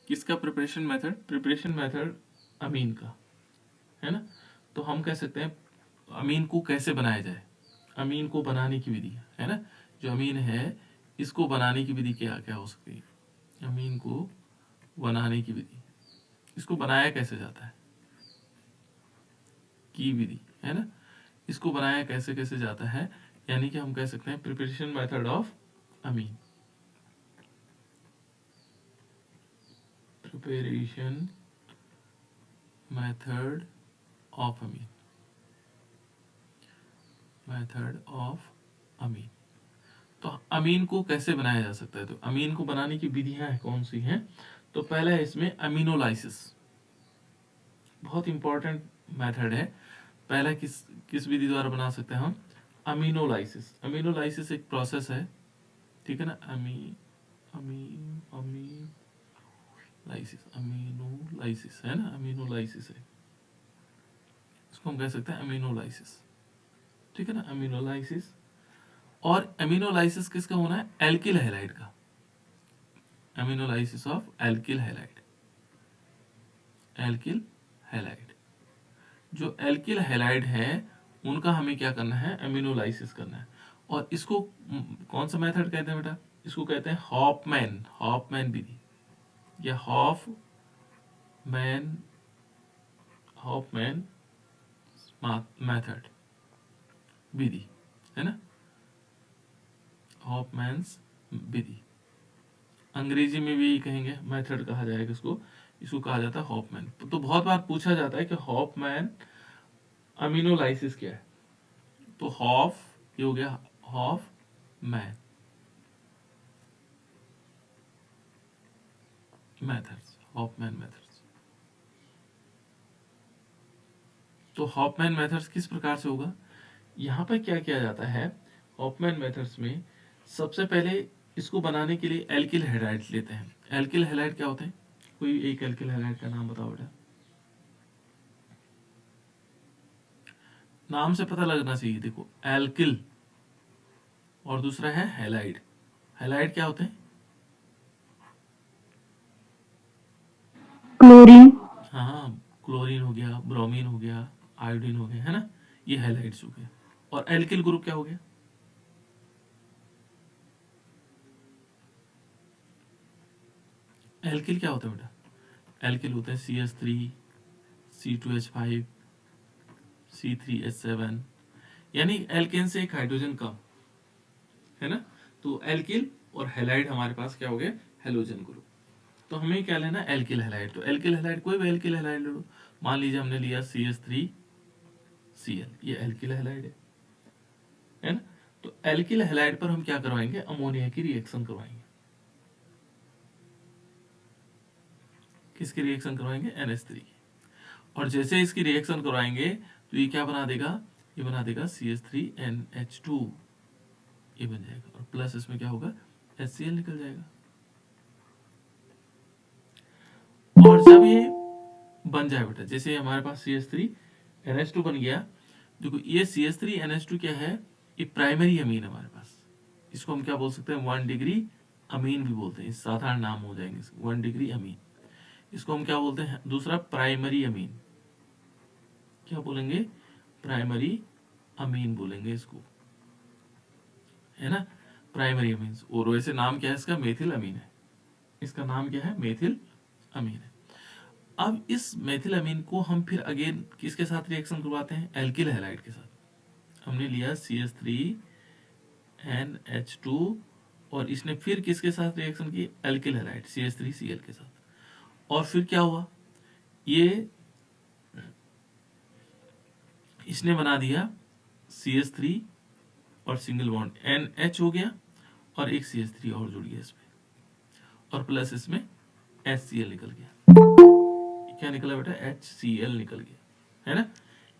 किसका preparation method अमीन का, है ना। तो हम कह सकते हैं अमीन को कैसे बनाया जाए, अमीन को बनाने की विधि, है ना। जो अमीन है इसको बनाने की विधि क्या क्या हो सकती है, अमीन को बनाने की विधि, इसको बनाया कैसे जाता है की विधि, है ना। इसको बनाया कैसे कैसे जाता है, यानी कि हम कह सकते हैं preparation method of amine, preparation method of amine, method of amine. तो अमीन को कैसे बनाया जा सकता है, तो अमीन को बनाने की विधियां कौन सी हैं। तो पहला है इसमें अमीनोलाइसिस, बहुत इंपॉर्टेंट मेथड है। पहला किस किस विधि द्वारा बना सकते हैं हम, अमीनोलाइसिस। अमीनोलाइसिस एक प्रोसेस है, ठीक है ना। अमीनोलाइसिस है ना, अमीनोलाइसिस है, इसको हम कह सकते हैं अमीनोलाइसिस, ठीक है ना, अमीनोलाइसिस। और अमीनोलाइसिस किसका होना है, एल्किल हैलाइड का, aminolysis of alkyl halide, alkyl halide. जो एल्किल हैलाइड है उनका हमें क्या करना है, अमीनोलाइसिस करना है। और इसको कौन सा मेथड कहते हैं बेटा, इसको कहते हैं हॉफमैन, हॉफमैन विधि या हॉफमैन, हॉफमैन मेथड विधि, है ना, हॉफमैन्स विधि। अंग्रेजी में भी कहेंगे मेथड कहा जाएगा इसको, इसको कहा जाता है हॉफमैन। तो बहुत बार पूछा जाता है कि हॉफमैन अमीनोलाइसिस क्या है, तो हॉफ ये हो गया हॉफमैन मेथड्स, हॉफमैन मेथड्स। तो हॉफमैन मेथड्स किस प्रकार से होगा, यहाँ पर क्या किया जाता है हॉफमैन मेथड्स में, सबसे पहले इसको बनाने के लिए एल्किल हैलाइड लेते हैं। एल्किल हैलाइड क्या होते हैं, कोई एक एल्किल हैलाइड का नाम बताओ बेटा, नाम से पता लगना चाहिए। देखो एल्किल और दूसरा है हैलाइड। हैलाइड क्या होते हैं, क्लोरीन, हाँ, क्लोरीन हो गया, ब्रोमीन हो गया, आयोडीन हो गया, है ना, ये हैलाइड्स हो गए। और एल्किल ग्रुप क्या हो गया, एल्किल क्या होता है बेटा, एल्किल होते हैं CH3, C2H5, C3H7, यानी एल्केन से एक हाइड्रोजन कम, है ना। तो एल्किल और हैलाइड हमारे पास क्या हो गए, हेलोजन ग्रुप। तो हमें क्या लेना है, एल्किल हैलाइड। तो एल्किल हैलाइड कोई भी एल्किल हैलाइड ले लो, मान लीजिए हमने लिया CH3Cl, ये एल्किल हैलाइड है ना। तो एल्किल हैलाइड पर हम क्या करवाएंगे, अमोनिया की रिएक्शन करवाएंगे, किसकी रिएक्शन करवाएंगे, NH3। और जैसे इसकी रिएक्शन करवाएंगे तो ये क्या बना देगा, ये बना देगा CH3NH2, ये बन जाएगा। और प्लस इसमें क्या होगा, HCl निकल जाएगा। और जब ये बन जाए बेटा, जैसे हमारे पास CH3NH2 बन गया, देखो ये CH3NH2 क्या है, ये प्राइमरी अमीन है हमारे पास। इसको हम क्या बोल सकते हैं, 1 डिग्री अमीन भी बोलते हैं, साधारण नाम हो जाएंगे 1 डिग्री अमीन। इसको हम क्या बोलते हैं, दूसरा प्राइमरी अमीन, क्या बोलेंगे, प्राइमरी अमीन बोलेंगे इसको, है ना, प्राइमरी अमीन। और वैसे नाम क्या है इसका, मेथिल अमीन है, इसका नाम क्या है, मेथिल अमीन है। अब इस मेथिल अमीन को हम फिर अगेन किसके साथ रिएक्शन करवाते हैं, एल्किल हैलाइड के साथ। हमने लिया CH3NH2 और इसने फिर किसके साथ रिएक्शन की, एल्किल हैलाइड CH3Cl के साथ। और फिर क्या हुआ, ये इसने बना दिया CH3 और सिंगल बॉन्ड NH हो गया और एक CH3 और जुड़ गया इसमें, और प्लस इसमें HCl निकल गया। क्या निकला बेटा, HCl निकल गया, है ना।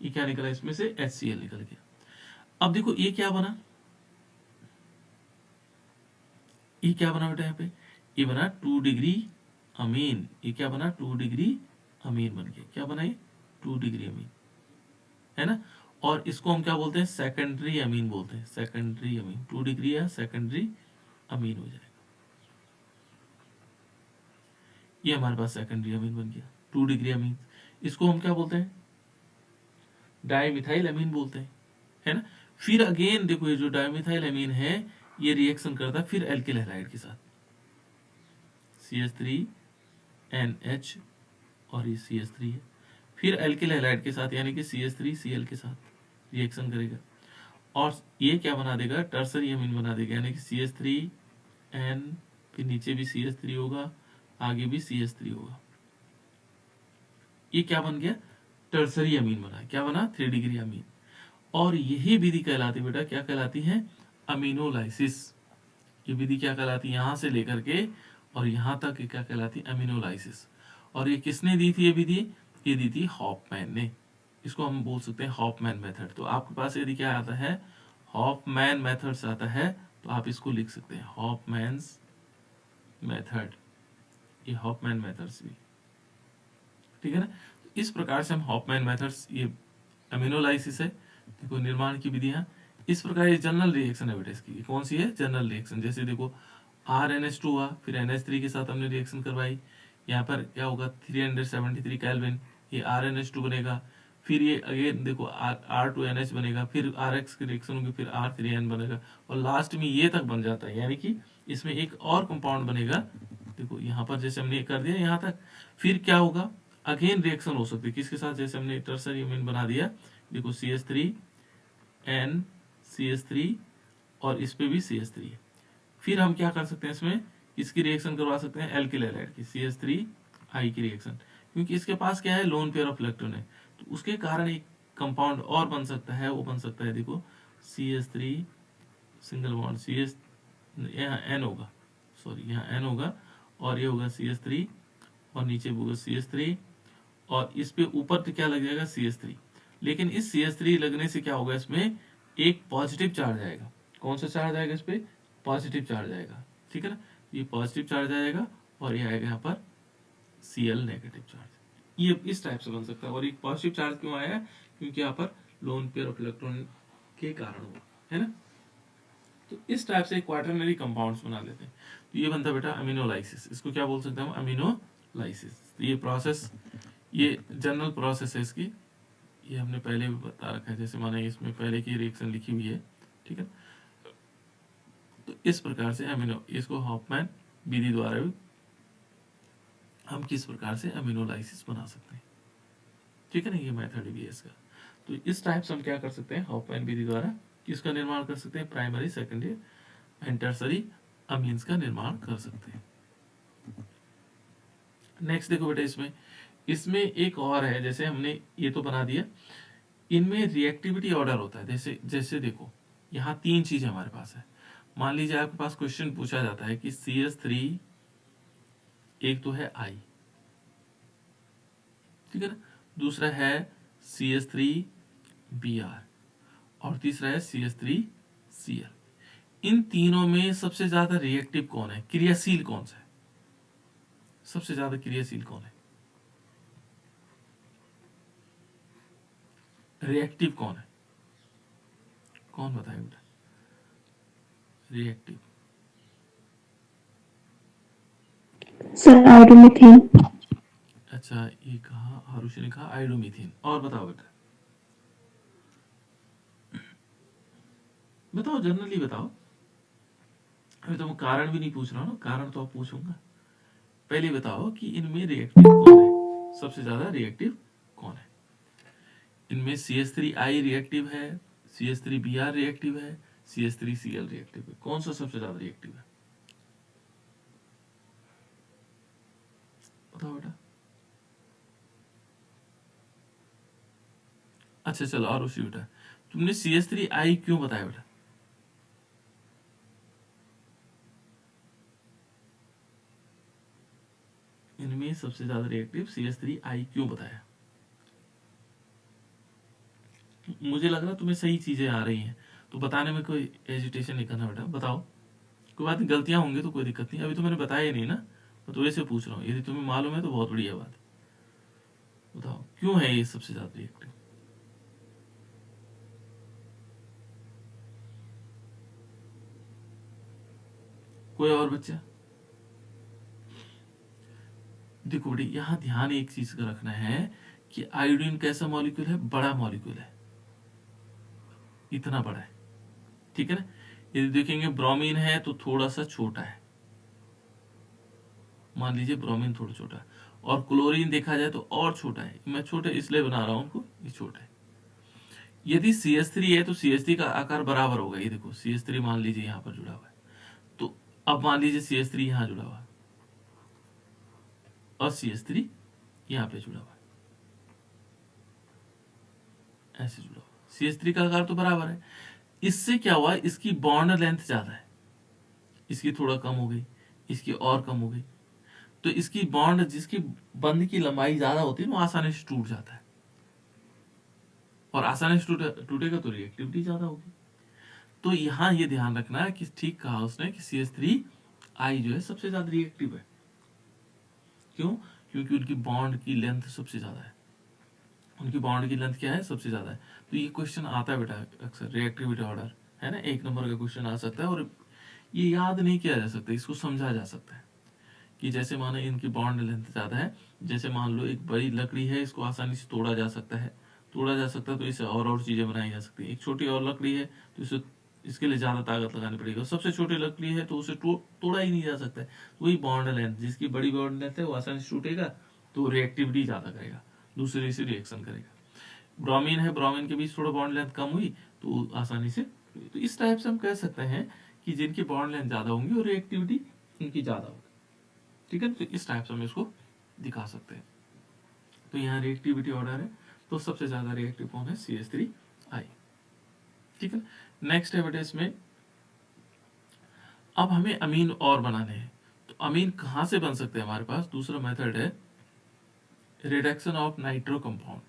ये क्या निकला, इसमें से HCl निकल गया। अब देखो ये क्या बना, ये क्या बना बेटा, यहाँ पे ये बना 2 डिग्री अमीन। ये क्या बना, 2 डिग्री अमीन बन गया। क्या बना ये, 2 डिग्री अमीन, है ना। और इसको हम क्या बोलते हैं, सेकेंडरी अमीन बोलते हैं, सेकेंडरी अमीन। 2 डिग्री या सेकेंडरी अमीन हो जाएगा। ये हमारे पास सेकेंडरी अमीन बन गया, 2 डिग्री अमीन। इसको हम क्या बोलते हैं, डाइमिथाइल अमीन बोलते हैं, है ना। फिर अगेन देखो, ये जो डाइमिथाइल अमीन है ये रिएक्शन करता है फिर एल्किल हैलाइड के साथ, CH3NH, और ये CH3 है, फिर एल्किल हैलाइड के साथ यानी कि CH3Cl के साथ रिएक्शन करेगा, और ये क्या बना देगा, टर्सरी अमीन बना देगा, यानी कि CH3N, फिर नीचे भी CH3 होगा, आगे भी CH3 होगा। ये क्या बन गया, टर्सरी अमीन बना। क्या बना, 3 डिग्री अमीन। और यही विधि कहलाती बेटा, क्या कहलाती है, अमीनोलाइसिस। ये विधि क्या कहलाती है, यहां से लेकर के और यहां तक क्या कहलाती है, अमीनोलाइसिस। और ये किसने दी थी ये विधि, ये दी थी हॉफमैन ने। इसको हम बोल सकते हैं हॉफमैन मेथड। तो आपके पास यदि क्या आता है, हॉफमैन मेथड्स आता है, तो आप इसको लिख सकते हैं हॉफमैन्स मेथड, ये हॉफमैन मेथड्स भी, ठीक है ना। इस प्रकार से हम हॉफमैन मेथड्स, ये अमीनोलाइसिस है, देखो निर्माण की विधियां, इस प्रकार ये जनरल रिएक्शन है बेटा इसकी। कौन सी है, जनरल रिएक्शन। जैसे देखो RNH2 हुआ, फिर NH3 के साथ हमने रिएक्शन करवाई, यहाँ पर क्या होगा 373 केल्विन, ये RNH2 बनेगा, फिर ये अगेन देखो R2NH बनेगा, फिर RX की रिएक्शन होगी, फिर R3N बनेगा, और लास्ट में ये तक बन जाता है। यानी कि इसमें एक और कंपाउंड बनेगा, देखो यहाँ पर जैसे हमने कर दिया यहाँ तक, फिर क्या होगा, अगेन रिएक्शन हो सकती है किसके साथ, जैसे हमने टर्सरी अमीन बना दिया, देखो CH3N CH3, और इस पे भी CH3 है। फिर हम क्या कर सकते हैं, इसमें इसकी रिएक्शन करवा सकते हैं एल्किल हैलाइड की, CH3I की रिएक्शन, क्योंकि इसके पास क्या है, लोन पेयर ऑफ इलेक्ट्रॉन है, तो उसके कारण एक कंपाउंड और बन सकता है, वो बन सकता है देखो CH3 सिंगल बॉन्ड CH, यहाँ N होगा, सॉरी यहाँ N होगा, और ये होगा CH3, और नीचे होगा CH3, और इस पे ऊपर तो क्या लग जाएगा CH3। लेकिन इस CH3 लगने से क्या होगा, इसमें एक पॉजिटिव चार्ज आएगा। कौन सा चार्ज आएगा, इस पे पॉजिटिव चार्ज आएगा, ठीक है ना। ये पॉजिटिव चार्ज आएगा, और ये आएगा यहाँ पर Cl नेगेटिव चार्ज। ये इस टाइप से बन सकता है। और एक पॉजिटिव चार्ज क्यों आया, क्योंकि यहाँ पर लोन पेयर ऑफ इलेक्ट्रॉन के कारण हुआ, है ना। तो इस टाइप से क्वाटरनरी कंपाउंड्स बना लेते हैं। तो ये बनता है बेटा अमीनोलाइसिस। इसको क्या बोल सकते हैं हम, अमीनोलाइसिस। तो ये प्रोसेस, ये जनरल प्रोसेस है इसकी, ये हमने पहले भी बता रखा है, जैसे माने इसमें पहले की रिएक्शन लिखी हुई है, ठीक है। तो इस प्रकार से अमीनो, इसको हॉफमैन विधि द्वारा भी हम किस प्रकार से अमीनोलाइसिस बना सकते हैं, ठीक है ना। ये मेथड भी है इसका। तो इस टाइप से हम क्या कर सकते हैं, हॉफमैन विधि द्वारा किसका निर्माण कर सकते हैं, primary secondary and tertiary amines का निर्माण कर सकते हैं। नेक्स्ट देखो बेटा, इसमें इसमें एक और है, जैसे हमने ये तो बना दिया, इनमें रिएक्टिविटी ऑर्डर होता है। जैसे जैसे देखो यहाँ 3 चीजें हमारे पास है। मान लीजिए आपके पास क्वेश्चन पूछा जाता है कि CH3, एक तो है I, ठीक है ना, दूसरा है CH3Br, और तीसरा है CH3Cl। इन तीनों में सबसे ज्यादा रिएक्टिव कौन है, क्रियाशील कौन सा है, सबसे ज्यादा क्रियाशील कौन है, रिएक्टिव कौन है, कौन बताए बेटा, रिएक्टिव। सर आयोडोमीथेन। अच्छा, ये कहा आरुषि ने कहा आयोडोमीथेन। और बताओ बेटा, बताओ जनरली बताओ। अभी तो मैं कारण भी नहीं पूछ रहा हूँ ना, कारण तो आप पूछूंगा। पहले बताओ कि इनमें रिएक्टिव कौन है, सबसे ज्यादा रिएक्टिव कौन है। इनमें CH3I रिएक्टिव है, CH3Br रिएक्टिव है, CH3Cl रिएक्टिव है, कौन सा सबसे ज्यादा रिएक्टिव है, बताओ बेटा। अच्छा चलो, और उसी बेटा, तुमने CH3I क्यों बताया बेटा, इनमें सबसे ज्यादा रिएक्टिव CH3I क्यों बताया। मुझे लग रहा तुम्हें सही चीजें आ रही हैं, तो बताने में कोई एजिटेशन नहीं करना बेटा, बताओ। कोई बात नहीं, गलतियां होंगी तो कोई दिक्कत नहीं, अभी तो मैंने बताया ही नहीं ना, मैं तो वैसे पूछ रहा हूँ। यदि तुम्हें मालूम है तो बहुत बढ़िया बात। बताओ क्यों है ये सबसे ज्यादा रिएक्टिव। कोई और बच्चा, देखो बेटे, यहाँ ध्यान एक चीज का रखना है कि आयोडीन कैसा मॉलिक्यूल है, बड़ा मॉलिक्यूल है, इतना बड़ा है, ठीक है ना। यदि देखेंगे ब्रोमीन है तो थोड़ा सा छोटा है, मान लीजिए ब्रोमीन थोड़ा छोटा है, और क्लोरीन देखा जाए तो और छोटा है। मैं छोटे इसलिए बना रहा हूं उनको, ये छोटा है। यदि CH3 है तो CH3 का आकार बराबर होगा। ये देखो CH3 मान लीजिए यहां पर जुड़ा हुआ है, तो अब मान लीजिए CH3 यहां जुड़ा हुआ है और CH3 यहां पे जुड़ा हुआ है, ऐसे जुड़ा हुआ। CH3 का आकार तो बराबर है। इससे क्या हुआ, इसकी बॉन्ड लेंथ ज्यादा है, इसकी थोड़ा कम हो गई, इसकी और कम हो गई। तो इसकी बॉन्ड, जिसकी बंध की लंबाई ज्यादा होती है वो आसानी से टूट जाता है, और आसानी से टूटेगा तो रिएक्टिविटी ज्यादा होगी। तो यहां ये ध्यान रखना है कि ठीक कहा उसने कि CH3I जो है सबसे ज्यादा रिएक्टिव है। क्यों? क्योंकि उनकी बॉन्ड की लेंथ सबसे ज्यादा है। उनकी बॉन्ड की लेंथ क्या है, सबसे ज्यादा है। तो ये क्वेश्चन आता है बेटा अक्सर, रिएक्टिविटी ऑर्डर है ना, 1 नंबर का क्वेश्चन आ सकता है। और ये याद नहीं किया जा सकता, इसको समझा जा सकता है कि जैसे मानो इनकी बॉन्ड लेंथ ज्यादा है, जैसे मान लो एक बड़ी लकड़ी है, इसको आसानी से तोड़ा जा सकता है, तो इससे और चीजें बनाई जा सकती है। एक छोटी और लकड़ी है तो इसे, इसके लिए ज्यादा ताकत लगानी पड़ेगी। और सबसे छोटी लकड़ी है तो उसे तोड़ा ही नहीं जा सकता है। वही बॉन्ड लेंथ, जिसकी बड़ी बॉन्ड लेंथ है वो आसानी से टूटेगा तो रिएक्टिविटी ज्यादा करेगा, दूसरे से रिएक्शन करेगा। ब्रोमीन है, ब्रोमीन के बीच थोड़ा बॉन्ड लेंथ कम हुई तो आसानी से, तो इस टाइप से हम कह सकते हैं कि जिनकी बॉन्ड लेंथ ज्यादा होंगी और रिएक्टिविटी उनकी ज्यादा होगी, ठीक है। तो इस टाइप से हम इसको दिखा सकते हैं। तो यहाँ रिएक्टिविटी ऑर्डर है, तो सबसे ज्यादा रिएक्टिव कौन है, CH3I, ठीक है। नेक्स्ट है बेटा इसमें, अब हमें अमीन और बनाने हैं। तो अमीन कहां से बन सकते हैं, हमारे पास दूसरा मेथड है reduction of nitro compound.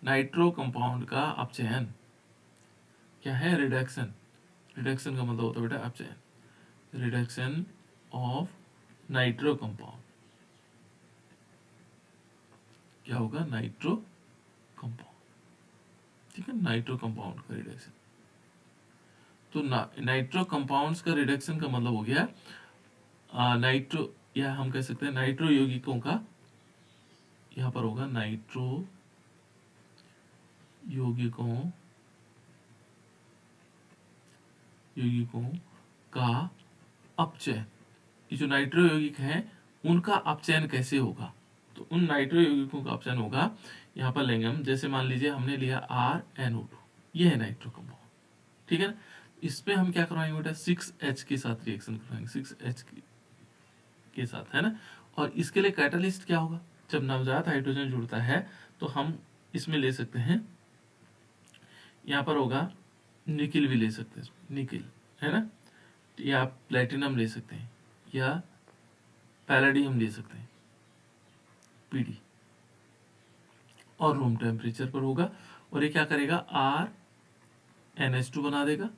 Nitro compound का अपचयन क्या है, रिडक्शन। रिडक्शन का मतलब होता है बेटा अपचयन, रिडक्शन ऑफ नाइट्रो कंपाउंड। क्या होगा, नाइट्रो कंपाउंड, ठीक है, नाइट्रो कंपाउंड का रिडक्शन। तो नाइट्रो कंपाउंड्स का रिडक्शन का मतलब हो गया नाइट्रो, या हम कह सकते हैं नाइट्रो यौगिकों का, यहां पर होगा नाइट्रो यौगिकों यौगिकों का अपचयन। ये जो नाइट्रो यौगिक हैं उनका अपचयन कैसे होगा, तो उन नाइट्रो यौगिकों का अपचयन होगा, यहाँ पर लेंगे हम, जैसे मान लीजिए हमने लिया RNO2, ये है नाइट्रो कंपाउंड, ठीक है ना। इसमें हम क्या करवाएंगे बेटा, 6H के साथ रिएक्शन करवाएंगे, 6H के साथ, है ना। और इसके लिए कैटालिस्ट क्या होगा, जब नवजात हाइड्रोजन जुड़ता है तो हम इसमें ले सकते हैं, यहाँ पर होगा निकिल भी ले सकते हैं, निकिल, है ना, या प्लेटिनम ले सकते हैं, या पैलेडियम ले सकते हैं, PD, और रूम टेम्परेचर पर होगा। और ये क्या करेगा, RNH2 बना देगा,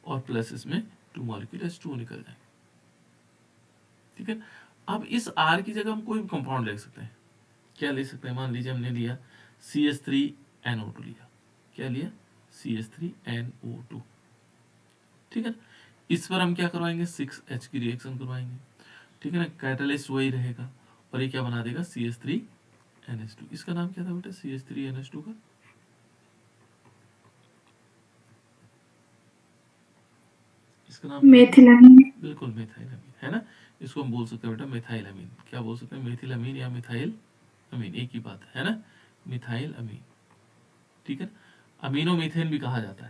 और प्लस इसमें 2 मॉलिक्यूल H2 निकल जाएंगे, ठीक है। अब इस R की जगह हम कोई भी कंपाउंड ले सकते हैं। क्या ले सकते हैं, मान लीजिए हमने लिया CH3NO2 लिया, क्या लिया, CH3NO2, ठीक है ना। इस पर हम क्या करवाएंगे, 6H की रिएक्शन करवाएंगे, ठीक है ना। कैटालिस्ट वही रहेगा, और ये क्या बना देगा, CH3NH2। इसका नाम क्या था बेटा, CH3NH2 का, इसका नाम मेथिलामीन। बिल्कुल मेथाइलामीन, है ना। इसको हम बोल सकते हैं बेटा मेथाइलामीन, क्या बोल सकते हैं, मेथिलामीन या मिथाइल अमीन, एक ही बात है ना, मिथाइल अमीन, ठीक है। अमीनो मीथेन भी कहा जाता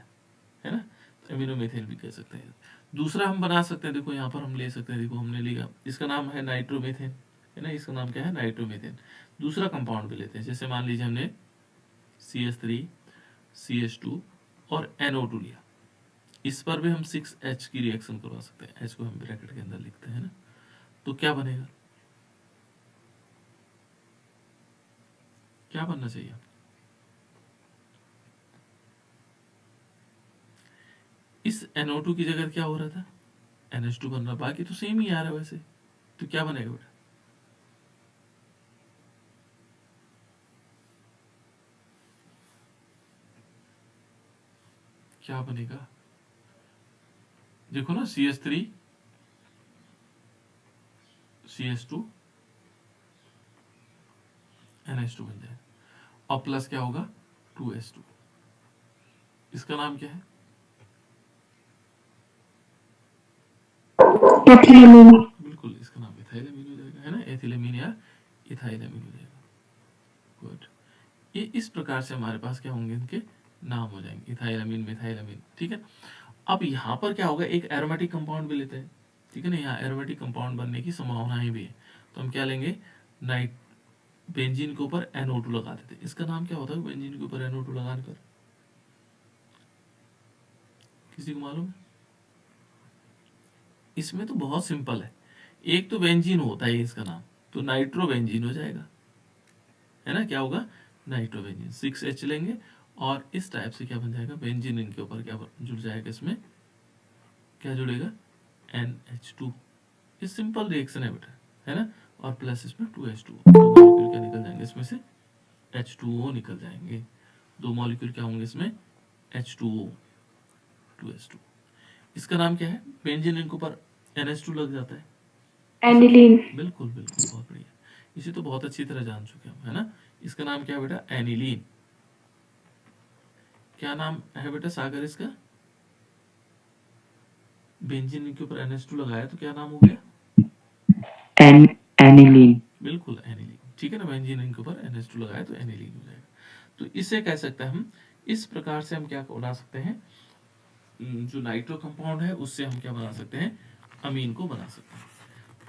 है ना, अमीनो मीथेन भी कह सकते हैं। दूसरा हम बना सकते हैं, देखो यहाँ पर हम ले सकते हैं, देखो हमने लिया, इसका नाम है नाइट्रोमीथेन, है ना, इसका नाम क्या है, नाइट्रोमीथेन। दूसरा कंपाउंड भी लेते हैं, जैसे मान लीजिए हमने CH3 CH2 और NO2 लिया, इस पर भी हम 6H की रिएक्शन करवा सकते हैं, H को हम ब्रैकेट के अंदर लिखते हैं ना। तो क्या बनेगा, क्या बनना चाहिए, इस NO2 की जगह क्या हो रहा था, NH2 बन रहा, बाकी तो सेम ही आ रहा है वैसे। तो क्या बनेगा बेटा, क्या बनेगा, देखो ना, CH3 CH2 NH2 बन जाएगा, और प्लस क्या होगा 2S2। इसका नाम क्या है? एथिलीन। बिल्कुल, इसका नाम इथाइलएमीन हो जाएगा, है ना, एथिलेमीन या इथाइलएमीन हो जाएगा। गुड। ये इस प्रकार से हमारे पास क्या होंगे, इनके नाम हो जाएंगे, इथाइलएमीन, मिथाइलएमीन, ठीक है। अब यहाँ पर क्या होगा, एक एरोमेटिक कंपाउंड भी लेते हैं, ठीक है ना, यहाँ एरोमेटिक कंपाउंड बनने की संभावनाएं भी है, तो हम क्या लेंगे, नाइट बेंजीन के ऊपर NO2 लगा देते हैं। इसका नाम क्या होता है बेंजीन के ऊपर NO2 लगाने पर, किसी को मालूम है? इसमें तो बहुत सिंपल है, एक तो बेंजीन होता है इसका नाम, तो नाइट्रोबेंजीन हो जाएगा, है ना, क्या होगा, नाइट्रोबेंजीन। 6H लेंगे और इस टाइप से क्या बन जाएगा, बेंजीन, इनके ऊपर क्या जुड़ जाएगा, इसमें क्या जुड़ेगा, NH2। ये सिंपल रिएक्शन है बेटा, है ना, और प्लस इसमें 2H2, दो मॉलिक्यूल क्या निकल जाएंगे इसमें से, H2O निकल जाएंगे, दो मॉलिक्यूल क्या होंगे इसमें, H2O, 2H2। इसका नाम क्या है, बेंजीन इनके ऊपर NH2 लग जाता है, एनिलीन। बिल्कुल बिल्कुल, बहुत बढ़िया, इसे तो बहुत अच्छी तरह जान चुके हम, है ना। इसका नाम क्या है बेटा, एनिलीन। क्या नाम है बेटा सागर इसका, बेंजीन के ऊपर NH2 लगाया तो क्या नाम हो गया, एनिलीन। बिल्कुल एनिलीन, ठीक है ना, बेंजीन के ऊपर NH2 लगाया तो एनिलीन हो जाएगा। तो इसे कह सकते हैं हम, इस प्रकार से हम क्या बना सकते हैं, जो नाइट्रो कंपाउंड है उससे हम क्या बना सकते हैं, अमीन को बना सकते हैं।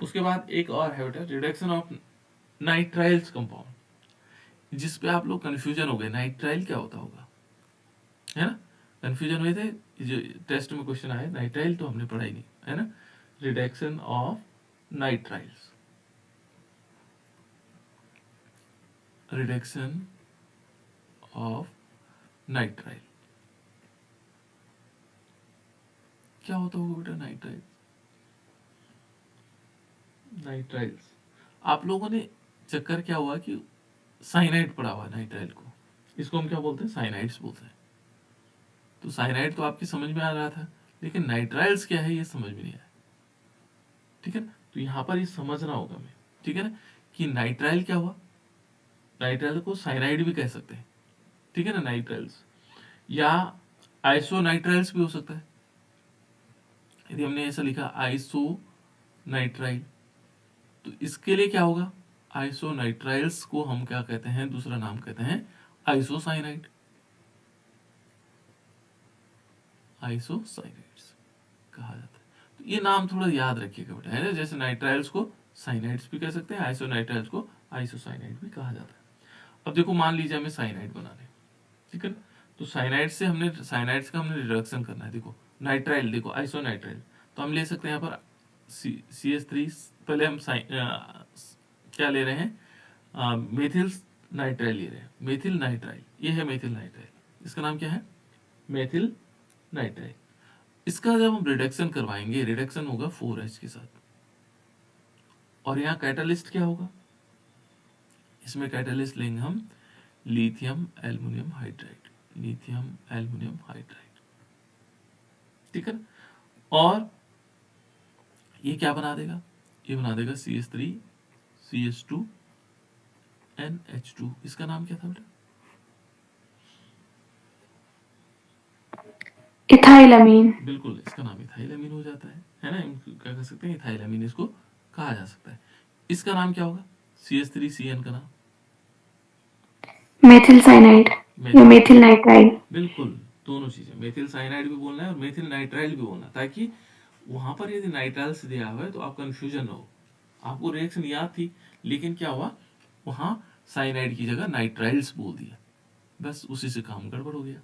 उसके बाद एक और है बेटा, रिडक्शन ऑफ नाइट्राइल्स कंपाउंड, जिस पे आप लोग कंफ्यूजन हो गए, नाइट्राइल क्या होता होगा, है ना, कंफ्यूजन हुए थे, जो टेस्ट में क्वेश्चन आए, नाइट्राइल तो हमने पढ़ा ही नहीं, है ना, reduction of nitriles, reduction of nitrile, क्या होता होगा बेटा नाइट्राइल, नाइट्राइल्स, आप लोगों ने चक्कर क्या हुआ कि साइनाइड पढ़ा हुआ नाइट्राइल को, इसको हम क्या बोलते हैं, साइनाइड्स बोलते हैं। तो साइनाइड तो आपकी समझ में आ रहा था, लेकिन नाइट्राइल्स क्या है ये समझ में नहीं आया, ठीक है ना, तो यहाँ पर ये समझना होगा हमें, ठीक है ना, कि नाइट्राइल क्या हुआ, नाइट्राइल को साइनाइड भी कह सकते हैं, ठीक है ना, नाइट्राइल्स, या आइसोनाइट्राइल्स भी हो सकता है, यदि हमने ऐसा लिखा आइसोनाइट्राइल, तो इसके लिए क्या होगा, आइसोनाइट्राइल्स को हम क्या कहते हैं, दूसरा नाम कहते हैं आइसोसाइनाइड, आइसोसाइनाइड्स कहा जाता है। तो ये नाम थोड़ा याद रखिएगा बेटा, है ना, जैसे नाइट्राइल्स को साइनाइड्स भी कह सकते हैं, आइसोनाइट्राइल्स को आइसोसाइनाइड भी कहा जाता है। अब देखो मान लीजिए हमें साइनाइड बनाना है, ठीक है ना, तो साइनाइड से हमने, साइनाइड्स का हमने रिडक्शन करना है, देखो नाइट्राइल, देखो आइसोनाइट्राइल, तो हम ले सकते हैं यहाँ पर CH3, पहले हम क्या ले रहे हैं, मेथिल नाइट्राइल ले रहे हैं, मेथिल नाइट्राइल, ये है मेथिल नाइट्राइल, इसका नाम क्या है, मेथिल नाइट्राइल। इसका जब हम रिडक्शन करवाएंगे, रिडक्शन होगा 4H के साथ, और यहाँ कैटालिस्ट क्या होगा, इसमें कैटालिस्ट लेंगे हम lithium aluminium hydride, lithium aluminium hydride, ठीक है ना, और ये क्या बना देगा, ये बना देगा CH3 CH2 NH2, इसका नाम क्या था बेटा, इथाइलामीन। बिल्कुल, इसका नाम इथाइलामीन हो जाता है ना, क्या कह सकते हैं, इथाइलामीन इसको कहा जा सकता है। इसका नाम क्या होगा, CH3CN का नाम, मेथिल साइनाइड या मेथिल नाइट्राइल। बिल्कुल, दोनों चीजें, मेथिल साइनाइड भी बोलना है और मेथिल नाइट्राइल भी बोलना है, ताकि वहां पर यदि नाइट्राइल्स दिया हुआ है तो आप कंफ्यूजन हो, आपको रिएक्शन याद थी, लेकिन क्या हुआ, वहां साइनाइड की जगह नाइट्राइल्स बोल दिया, बस उसी से काम गड़बड़ हो गया,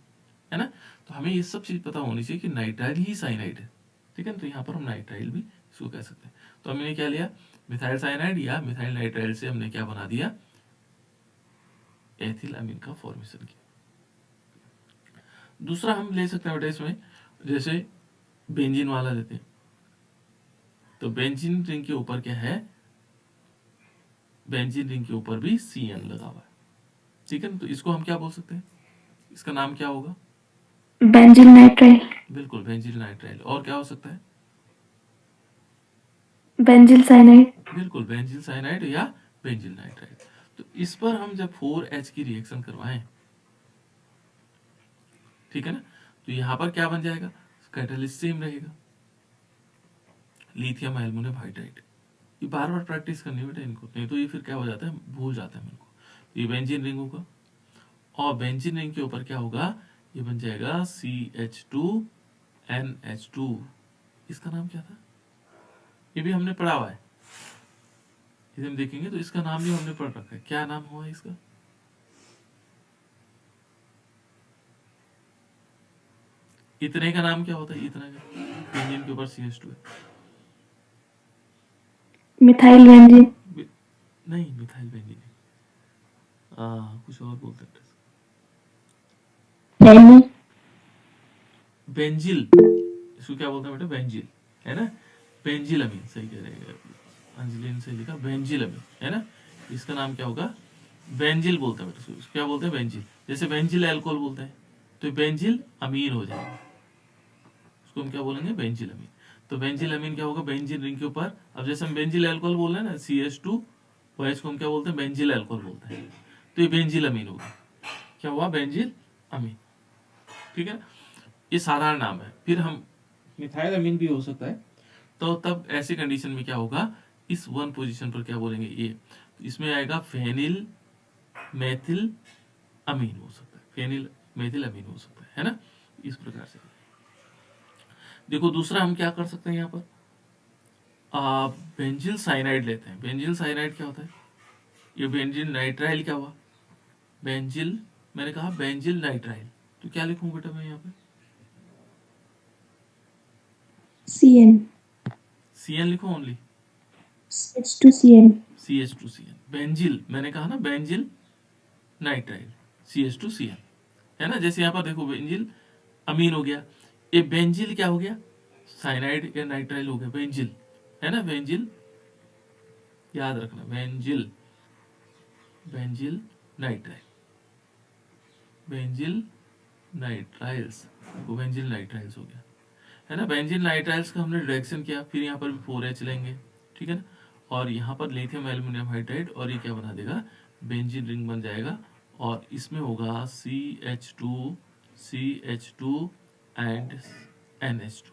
है ना। तो हमें ये सब चीज पता होनी चाहिए कि नाइट्राइल ही साइनाइड है, ठीक है ना, तो यहाँ पर हम नाइट्राइल भी इसको कह सकते हैं। तो हमने क्या लिया, मिथाइल साइनाइड या मिथाइल नाइट्राइल से हमने क्या बना दिया, एथिल अमीन का फॉर्मेशन किया। दूसरा हम ले सकते हैं बेटा इसमें, जैसे बेंजीन वाला लेते हैं, तो बेंजीन रिंग के ऊपर क्या है, बेंजीन रिंग के ऊपर भी CN लगा हुआ है, ठीक है ना, तो इसको हम क्या बोल सकते हैं, इसका नाम क्या होगा, बेंजिल नाइट्राइल। बिल्कुल बेंजील नाइट्राइल, और क्या हो सकता है, बेंजिल साइनाइड। बिल्कुल बेंजील साइनाइड या बेंजील नाइट्राइल। तो इस पर हम जब 4H की रिएक्शन करवाएं, ठीक है ना, तो यहां पर क्या बन जाएगा, कैटलिस्ट सेम रहेगा, लिथियम एल्युमिनियम हाइड्राइड। ये बार बार प्रैक्टिस करनी है बेटा इनको, नहीं तो ये फिर क्या हो जाता है, भूल जाता है मेरे को। तो ये बेंजीन रिंग होगा, और बेंजीन रिंग के ऊपर क्या होगा, ये बन जाएगा CH2NH2। इसका नाम क्या था, ये भी हमने पढ़ा हुआ है, इसे हम देखेंगे तो इसका नाम भी हमने पढ़ रखा है। क्या नाम हुआ इसका, इतने का नाम क्या होता है, इतना का, बेंजीन के ऊपर CH2 है। Methyl benzene. नहीं, मिथाइल बेंजीन नहीं, कुछ और बोलते हैं बेंजीन। बेंजिल, इसको क्या बोलते हैं बेटा, बेंजिल, है ना, बेंजिल अमीन, सही कह रहे हैं अंजलि ने सही लिखा, बेंजिल अमीन, है ना। इसका नाम क्या होगा, बेंजिल बोलते हैं बेटा, इसको क्या बोलते हैं, बेंजिल। जैसे बेंजिल अल्कोहल बोलते हैं, तो बेंजिल अमीन हो जाएगा, उसको हम क्या बोलेंगे, बेंजिल अमीन। तो बेंजिल अमीन क्या होगा, बेंजिल रिंग के ऊपर, अब जैसे हम बेंजिल अल्कोहल बोल रहे हैं ना, CH2, वह इसको हम क्या बोलते हैं, बेंजिल अल्कोहल बोलते हैं। तो ये बेंजिल अमीन होगा, क्या हुआ, बेंजिल अमीन, ठीक है ना। ये साधारण नाम है। फिर हम मिथाइल अमीन भी हो सकता है, तो तब ऐसी कंडीशन में क्या होगा, इस 1 पोजीशन पर क्या बोलेंगे, ये, तो इसमें आएगा फेनिल मेथिल अमीन हो सकता है, फेनिल मेथिल अमीन हो सकता है ना, इस प्रकार से। देखो दूसरा हम क्या कर सकते हैं यहाँ पर, बेंजिल साइनाइड लेते हैं। बेंजिल साइनाइड क्या होता है, ये बेंजिल नाइट्राइल क्या हुआ, बेंजिल, मैंने कहा बेंजिल नाइट्राइल, तो क्या लिखूं बेटा मैं यहाँ पे, CN। CN लिखो ओनली, H2CN। CH2CN, बेंजिल, मैंने कहा ना बेंजिल नाइट्राइल, CH2CN, है ना। जैसे यहाँ पर देखो बेंजिल अमीन हो गया, ये बेंजिल क्या हो गया, साइनाइड या नाइट्राइल हो गया, बेंजिल, है ना, बेंजिल, याद रखना, benzyl, benzyl nitrile, benzyl nitriles, वो बेंजिल नाइट्राइल्स हो गया, है ना। बेंजिल नाइट्राइल्स का हमने रिएक्शन किया, फिर यहाँ पर भी 4H लेंगे, ठीक है ना, और यहाँ पर लिथियम एल्युमिनियम हाइड्राइड, और ये क्या बना देगा, बेंजीन रिंग बन जाएगा, और इसमें होगा CH2 एंड NH2।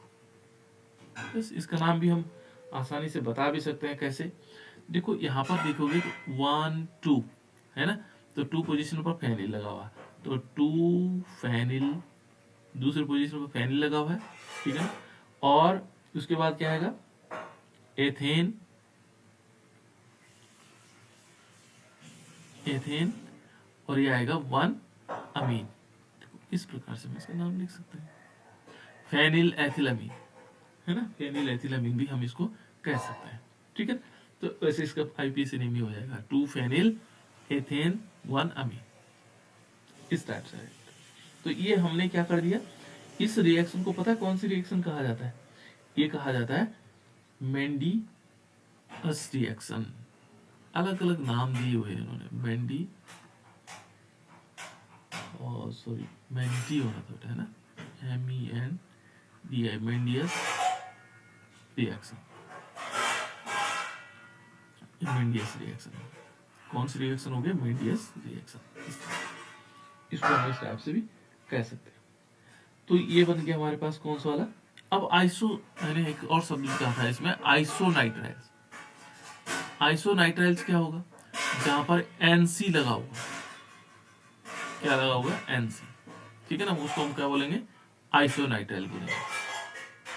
बस इसका नाम भी हम आसानी से बता भी सकते हैं, कैसे, देखो यहाँ पर देखोगे तो 1 2 है ना, तो 2 पोजीशन पर फेनिल लगा हुआ है, तो 2 फेनिल, दूसरे पोजीशन पर फेनिल लगा हुआ है, ठीक है ना, और उसके बाद क्या आएगा, एथेन, एथेन, और ये आएगा 1 अमीन। इस प्रकार से हम इसका नाम लिख सकते हैं, फेनिल एथिलमीन, है ना, फेनिल एथिलमीन भी हम इसको कह सकते हैं, ठीक है। तो वैसे इसका IPAC नेम ही हो जाएगा 2 फेनिल एथेन 1 अमीन, इस टाइप से। तो ये हमने क्या कर दिया, इस रिएक्शन को पता है कौन सी रिएक्शन कहा जाता है, ये कहा जाता है मेंडियस रिएक्शन। अलग अलग नाम दिए हुए हैं इन्होंने, मेंडी, और सॉरी मेंडी होना था, है ना, MENDI, मेंडियस रिएक्शन, मेंडियस रिएक्शन, कौन सी रिएक्शन हो गया, मेंडियस रिएक्शन, इसको हम इस टाइप से भी कह सकते हैं। तो ये बन गया हमारे पास कौन सा वाला। अब आइसो, मैंने एक और शब्द कहा था इसमें, आइसोनाइट्राइल्स। आइसोनाइट्राइल्स क्या होगा, जहां पर NC लगा होगा, क्या लगा होगा, NC, ठीक है ना, उसको हम क्या बोलेंगे, आइसोनाइट्राइल बोलेंगे।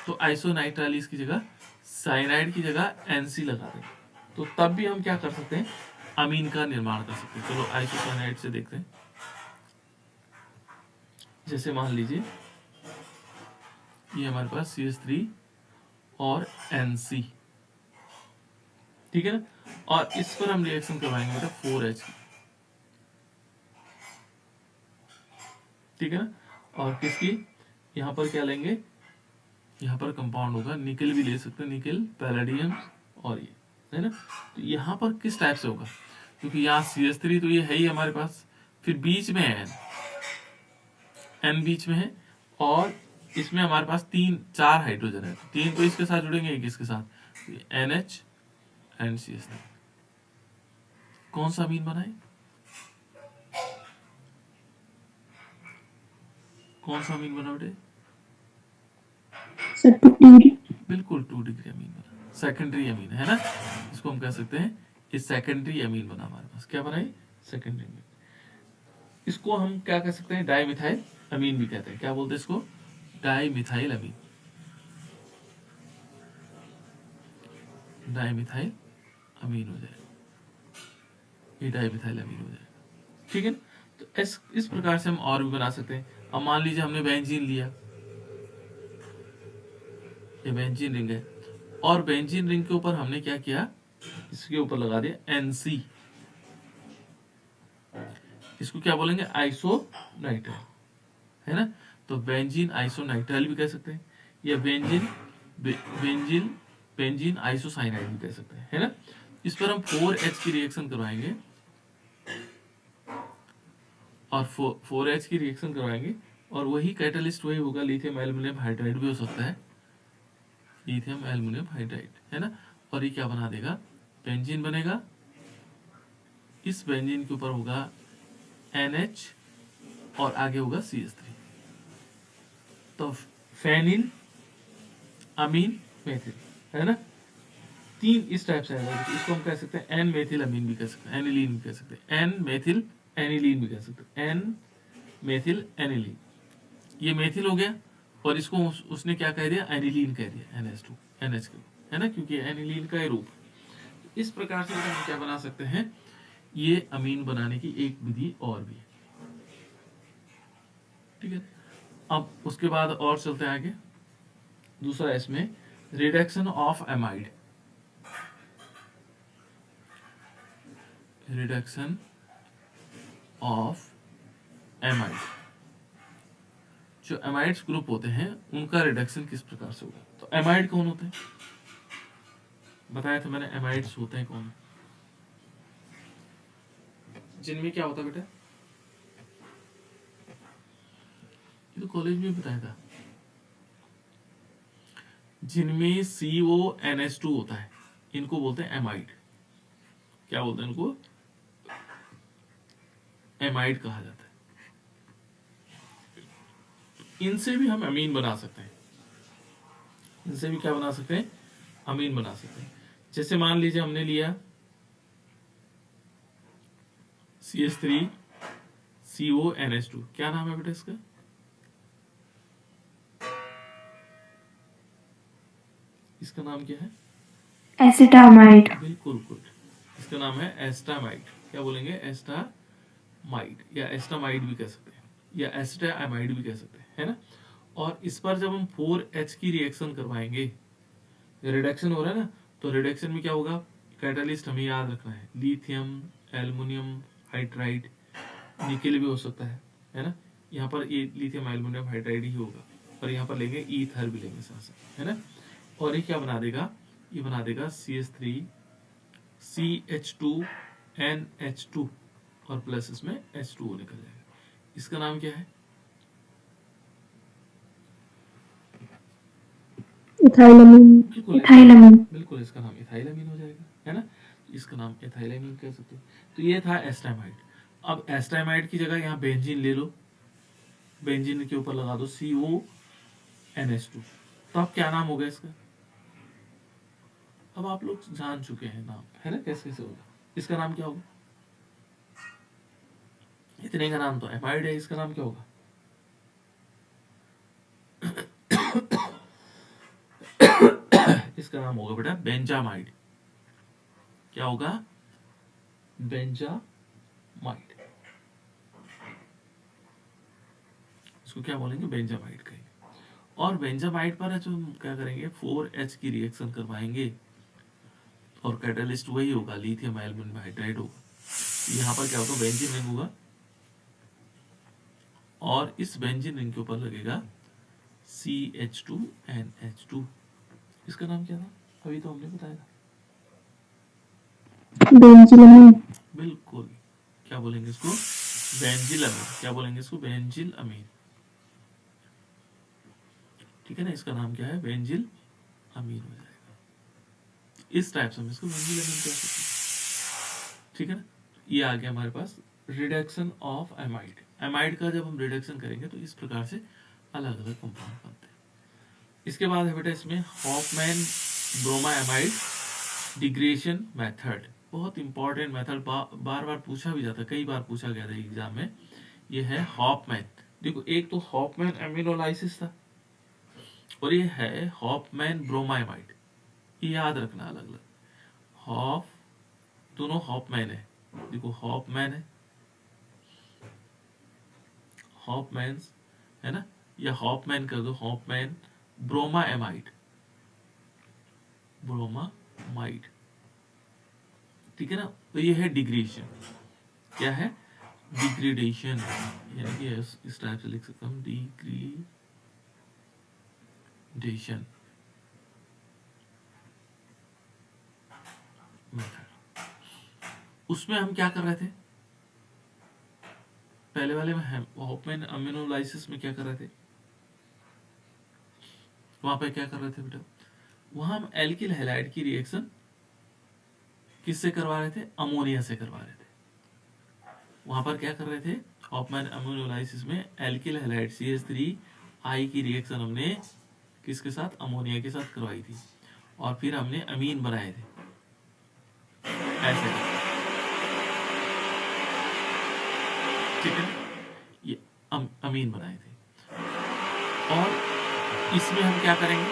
तो आइसोनाइट्राइल की जगह, साइनाइड की जगह NC लगा देंगे, तो तब भी हम क्या कर सकते हैं, अमीन का निर्माण कर सकते हैं। चलो आइसोसाइनाइड से देखते हैं, जैसे मान लीजिए ये हमारे पास CH3 और NC, ठीक है ना, और इस पर हम रिएक्शन करवाएंगे बेटा 4H की, ठीक है ना, और किसकी, यहाँ पर क्या लेंगे, यहाँ पर कंपाउंड होगा, निकल भी ले सकते हैं, निकल, पैलेडियम, और ये, है ना। तो यहाँ पर किस टाइप से होगा, क्योंकि यहाँ CH3 तो ये है ही हमारे पास, फिर बीच में है N बीच में है, और इसमें हमारे पास 4 हाइड्रोजन है, 3 तो इसके साथ जुड़ेंगे, एक इसके साथ, NH एंड CH3, कौन सा अमीन बनाए, कौन सा अमीन बना बेटे? Sir 2 degree. बिल्कुल 2 डिग्री अमीन बना, सेकेंडरी अमीन है ना, इसको हम कह सकते हैं ये सेकेंडरी अमीन बना हमारे पास। क्या बना है? Secondary amine. इसको हम क्या कह सकते हैं? डाइमिथाइल अमीन भी कहते हैं। क्या बोलते हैं इसको? डाइमिथाइल अमीन, डाइमिथाइल अमीन हो जाएगा, ये डाइमिथाइल अमीन हो जाएगा। ठीक है ना? तो इस प्रकार से हम और भी बना सकते हैं। अब मान लीजिए हमने बेंजीन लिया, ये बेंजीन रिंग है, और बेंजीन रिंग के ऊपर हमने क्या किया, इसके ऊपर लगा दिया एनसी, इसको क्या बोलेंगे? आइसोनाइट्राइल, है ना? तो बेंजीन आइसोनाइट्राइल भी कह सकते हैं, या बेंजीन बेंजीन आइसोसाइनाइड भी कह सकते हैं, है ना? इस पर हम 4H की रिएक्शन करवाएंगे, और 4H की रिएक्शन करवाएंगे, और वही कैटलिस्ट वही होगा, लिथियम एल्युमिनियम हाइड्राइड भी हो सकता है, लिथियम एल्युमिनियम हाइड्राइड, है ना? और ये क्या बना देगा? बेंजीन बनेगा। इस बेंजीन के ऊपर होगा NH, और आगे होगा CH3। तो फेनिल अमीन मेथिल, है ना? 3 इस टाइप से आएगा। इसको हम कह सकते हैं एन मेथिल अमीन भी कह सकते हैं, एनिलीन भी कह सकते हैं, एन मेथिल एनिलीन भी कह सकते हैं, एन मेथिल एनिलीन। ये मेथिल हो गया, और इसको उसने क्या कह दिया? एनिलीन कह दिया, NH2 NH के, है ना, क्योंकि एनिलीन का ही रूप है। इस प्रकार से हम क्या बना सकते हैं? ये अमीन बनाने की एक विधि और भी है। ठीक है, अब उसके बाद और चलते हैं आगे। दूसरा इसमें reduction of amide, reduction of amide. जो एमाइड्स ग्रुप होते हैं उनका रिडक्शन किस प्रकार से होगा? तो एमाइड कौन होते हैं? बताया था मैंने, एमाइड्स होते हैं कौन? जिनमें क्या होता है बेटा? ये तो कॉलेज में बताया था, जिनमें CONH2 होता है, इनको बोलते हैं एमाइड। क्या बोलते हैं इनको? एमाइड कहा जाता है। इनसे भी हम अमीन बना सकते हैं, इनसे भी क्या बना सकते हैं? अमीन बना सकते हैं। जैसे मान लीजिए हमने लिया CH3 CONH2, क्या नाम है बेटा इसका? इसका नाम क्या है? एसिटामाइड। बिल्कुल गुड, इसका नाम है एस्टामाइड। क्या बोलेंगे? एस्टामाइड, या एस्टामाइड भी कह सकते हैं, या एस्टामाइड भी कह सकते हैं, है ना? और इस पर जब हम 4H की रिएक्शन करवाएंगे, रिडक्शन हो रहा है ना, तो रिडक्शन में क्या होगा? कैटालिस्ट हमें याद रखना है, लिथियम एल्युमिनियम हाइड्राइड, निकेल भी हो सकता है ना? यहाँ पर ये लिथियम एल्युमिनियम हाइड्राइड ही होगा, और यहाँ पर लेंगे ईथर भी लेंगे साथ साथ, है ना? और ये क्या बना देगा? ये बना देगा CH3 CH2 NH2, और प्लस इसमें H2O निकल जाएगा। इसका नाम क्या है? इथाइलामीन। बिल्कुल इथाइलामीन। बिल्कुल, इसका नाम इथाइलामीन हो जाएगा, है ना? इसका नाम इथाइलामीन कह सकते हो। तो ये था एस्टामाइड। अब एस्टामाइड की जगह यहाँ बेंजीन ले लो, बेंजीन के ऊपर लगा दो CONH2, तो अब क्या नाम होगा इसका? अब आप लोग जान चुके हैं नाम, है ना, कैसे कैसे होगा। इसका नाम क्या होगा? इतने का नाम तो एमाइड है, इसका नाम क्या होगा? इसका नाम होगा बेटा बेंजामाइड। क्या होगा? बेंजामाइड। इसको क्या बोलेंगे? बेंजामाइड कहेंगे। और बेंजामाइड पर जो हम क्या करेंगे? 4H की रिएक्शन करवाएंगे, और कैटालिस्ट वही होगा, लिथियम एल्युमिनियम हाइड्राइड होगा। यहाँ पर क्या होगा? बेंजीन रिंग होगा, और इस बेंजीन रिंग के ऊपर लगेगा CH2NH2। इसका नाम क्या था? अभी तो हमने बताया था। बेंजिलामीन। बिल्कुल, क्या बोलेंगे इसको? बेंजिल अमीन। क्या बोलेंगे इसको? बेंजिल अमीन। ठीक है ना, इसका नाम क्या है? बेंजिल अमीन हो जाएगा। इस टाइप से हम इसको बेंजिल अमीन कह सकते हैं। ठीक है ना? ये आ गया हमारे पास रिडक्शन ऑफ एमाइड। एमाइड का जब हम रिडक्शन करेंगे तो इस प्रकार से अलग अलग कंपाउंड बनते हैं। इसके बाद है बेटा इसमें हॉफमैन ब्रोमाइमाइड डिग्रेडेशन मेथड, बहुत इंपॉर्टेंट मेथड, बार बार पूछा भी जाता है, कई बार पूछा गया था एग्जाम में। ये है हॉफमैन। देखो एक तो हॉफमैन एमिनोलाइसिस था और ये है हॉफमैन ब्रोमाइमाइड, ये याद रखना अलग अलग। हॉफ, दोनों हॉफमैन है, देखो हॉफमैन है, हॉफमैन्स है ना, या हॉफमैन कर दो, हॉफमैन ब्रोमाइमाइड, ब्रोमामाइड, ठीक है ना। तो ये है डिग्रेडेशन, क्या है डिग्रेडेशन, यानी कि इस टाइप से लिख सकता हूं डिग्रेडेशन मेथड। उसमें हम क्या कर रहे थे, पहले वाले में हॉफमैन अमीनोलाइसिस में क्या कर रहे थे, वहां पे क्या कर रहे थे बेटा, वहां हम एल्किल हैलाइड की रिएक्शन किससे करवा रहे थे, अमोनिया से करवा रहे थे। वहां पर क्या कर रहे थे, हॉफमैन अमीनोलाइसिस में एल्किल हैलाइड CH3I की रिएक्शन हमने किसके साथ, अमोनिया के साथ करवाई थी, और फिर हमने अमीन बनाए थे ऐसे, ठीक है, ये अमीन बनाए थे। और इसमें हम क्या करेंगे,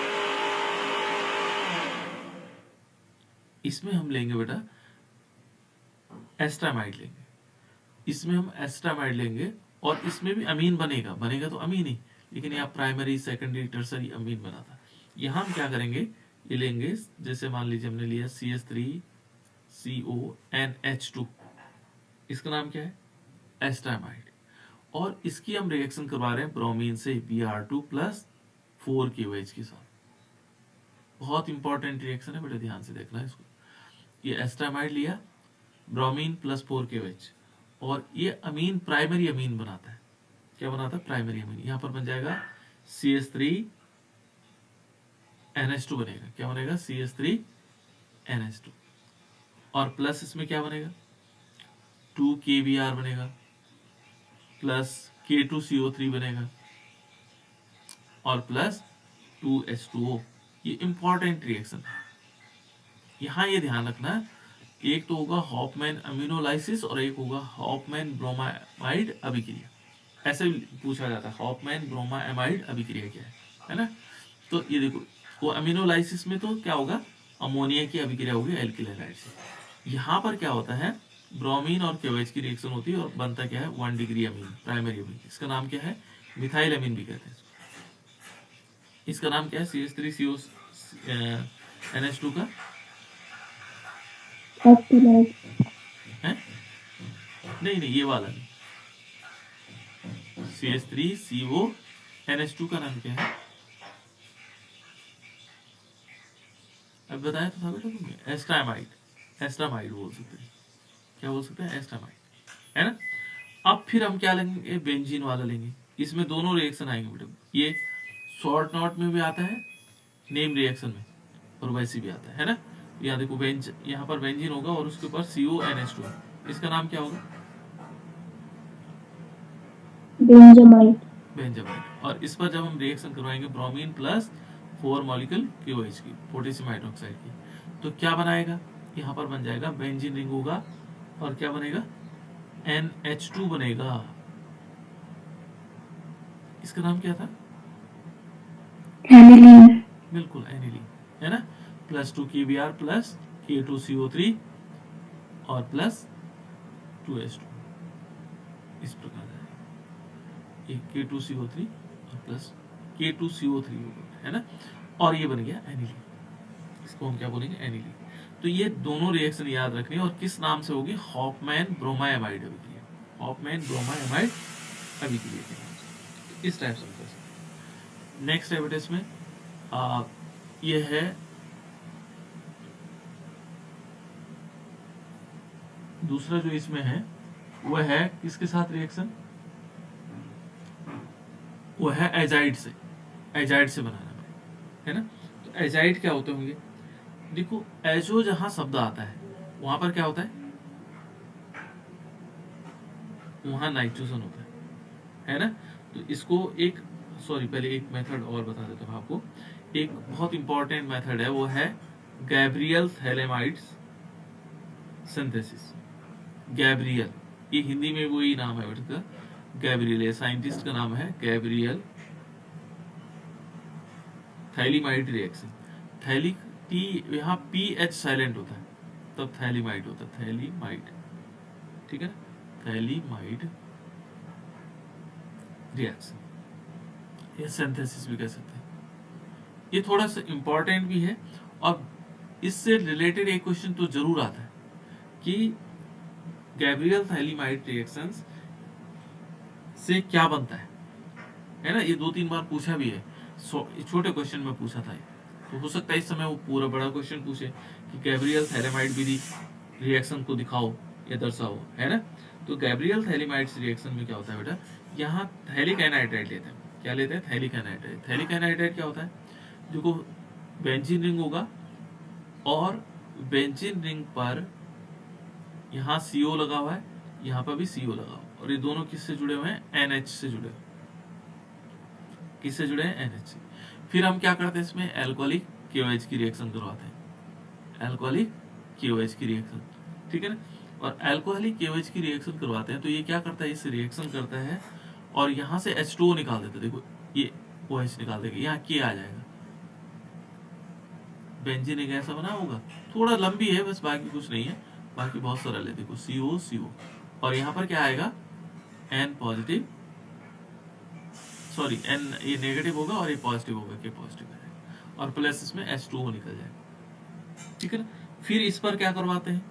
इसमें हम लेंगे बेटा एस्टामाइड लेंगे, इसमें हम एस्टामाइड लेंगे, और इसमें भी अमीन बनेगा, बनेगा तो अमीन ही, लेकिन यहाँ प्राइमरी सेकेंडरी टर्सरी अमीन बना था। यहाँ हम क्या करेंगे, ये लेंगे, जैसे मान लीजिए हमने लिया CH3CONH2, इसका नाम क्या है एस्टामाइड, और इसकी हम रिएक्शन करवा रहे हैं ब्रोमीन से Br2+4KOH के साथ। बहुत इंपॉर्टेंट रिएक्शन है बेटा, ध्यान से देखना है इसको। ये एस्टामाइड लिया, ब्रोमीन +4KOH, और ये अमीन प्राइमरी अमीन बनाता है, क्या बनाता है प्राइमरी अमीन। यहां पर बन जाएगा CH3NH2 बनेगा, क्या बनेगा CH3NH2, और प्लस इसमें क्या बनेगा 2KBr बनेगा, प्लस K2CO3 बनेगा, और प्लस 2H2O। ये इंपॉर्टेंट रिएक्शन है, यहां ये ध्यान रखना, एक तो होगा हॉफमैन अमीनोलाइसिस और एक होगा हॉफमैन ब्रोमाइड अभिक्रिया, ऐसे पूछा जाता है हॉफमैन ब्रोमाइड अभिक्रिया क्या है ना। तो ये देखो, वो अमीनोलाइसिस में तो क्या होगा, अमोनिया की अभिक्रिया होगी एल्किल हैलाइड से। यहाँ पर क्या होता है, ब्रोमीन और KOH की रिएक्शन होती है और बनता क्या है 1 डिग्री अमीन, प्राइमरी अमीन। इसका नाम क्या है, मिथाइल अमीन भी कहते हैं इसका नाम क्या है, CH3NH2 का एस्टामाइड। है, नहीं नहीं ये वाला नहीं, CH3CONH2 का नाम क्या है, अब बताया तो था बेटा तुमने, एस्टामाइड, एस्टामाइड बोल सकते हैं, क्या बोल सकते हैं एस्टामाइड, है ना। अब फिर हम क्या लेंगे, बेंजीन वाला लेंगे, इसमें दोनों रिएक्शन आएंगे बेटा, ये शॉर्ट नोट में भी आता है, नेम रिएक्शन में, और वैसे भी आता है ना। यहाँ देखो यहाँ पर बेंजीन होगा और उसके ऊपर CONH2, इसका नाम क्या होगा बेंजामाइड। बेंजामाइड। और इस पर जब हम रिएक्शन करवाएंगे ब्रोमीन +4 मॉलिक्यूल KOH की, पोटेशियम हाइड्रोक्साइड की, तो क्या बनाएगा, यहाँ पर बन जाएगा बेंजीन रिंग होगा, और क्या बनेगा NH2 बनेगा, इसका नाम क्या था एनिलीन। बिल्कुल एनिलीन, है ना, +2KBr प्लस K2CO3 और प्लस 2H2, इस प्रकार है, एक K2CO3 और प्लस K2CO3 है ना, और ये बन गया एनिलीन, इसको हम क्या बोलेंगे एनिलीन। तो ये दोनों रिएक्शन याद रखनी है, और किस नाम से होगी, हॉफमैन ब्रोमाइमाइड अभिक्रिया, हॉफमैन ब्रोमाइमाइड अभिक्रिया के नाम से, इस टाइप से कर सकते। नेक्स्ट है बेटा इसमें ये है दूसरा जो इसमें है वह है किसके साथ रिएक्शन, वो है एजाइड से, एजाइड से बनाना है ना। तो एजाइड क्या होते होंगे, देखो एजो जहां शब्द आता है वहां पर क्या होता है वहां नाइट्रोजन होता है ना। तो इसको एक, सॉरी पहले एक मेथड और बता देता हूँ आपको। एक बहुत इंपॉर्टेंट मेथड है, वो है गैब्रियल थैलेमाइड्स सिंथेसिस। गैब्रियल, ये हिंदी में वही नाम है उसका, गैब्रियल, ये साइंटिस्ट का नाम है गैब्रियल थैलीमाइड रिएक्शन। थैली टी, यहाँ पी एच साइलेंट होता है तब थैलीमाइड होता है, थैलीमाइड, ठीक है ना, थैलीमाइड रिएक्शन, ये सिंथेसिस भी कह सकते हैं। ये थोड़ा सा इंपॉर्टेंट भी है, और इससे रिलेटेड एक क्वेश्चन तो जरूर आता है कि गैब्रियल थैलीमाइड रिएक्शंस से क्या बनता है ना। ये 2-3 बार पूछा भी है, छोटे क्वेश्चन में पूछा था ये। तो हो सकता है इस समय वो पूरा बड़ा क्वेश्चन पूछे कि गैब्रियल थैलेमाइड विधि रिएक्शन को दिखाओ या दर्शाओ, है ना। तो गैब्रियल थैलेमाइड्स रिएक्शन में क्या होता है बेटा, यहाँ थैलिक एनाइड्राइड लेते हैं। क्या लेते हैं? Phthalic anhydride. थैलिक एनाइड्राइड क्या होता है, देखो बेंजीन रिंग होगा, और बेंजीन रिंग पर यहाँ CO लगा हुआ है, यहाँ पर भी CO लगा हुआ है, और ये दोनों किससे जुड़े हुए हैं? NH से जुड़े हुए। किससे जुड़े हैं? NH से। फिर हम क्या करते हैं, इसमें एल्कोहलिक KOH की रिएक्शन करवाते हैं, एल्कोहलिक KOH की रिएक्शन, ठीक है ना। और एल्कोहलिक KOH की रिएक्शन करवाते हैं तो ये क्या करता है, इस रिएक्शन करता है और यहाँ से H2O निकाल देता है। देखो ये OH निकाल देगा, यहाँ K आ जाएगा, बेंजीन एक ऐसा बना होगा, थोड़ा लंबी है बस, बाकी कुछ नहीं है, बाकी बहुत सरल है। देखो CO CO, और यहाँ पर क्या आएगा? N पॉजिटिव, सॉरी N ये नेगेटिव होगा और ये पॉजिटिव होगा, K पॉजिटिव आएगा, और प्लस इसमें H2O निकल जाएगा, ठीक है ना। फिर इस पर क्या करवाते हैं,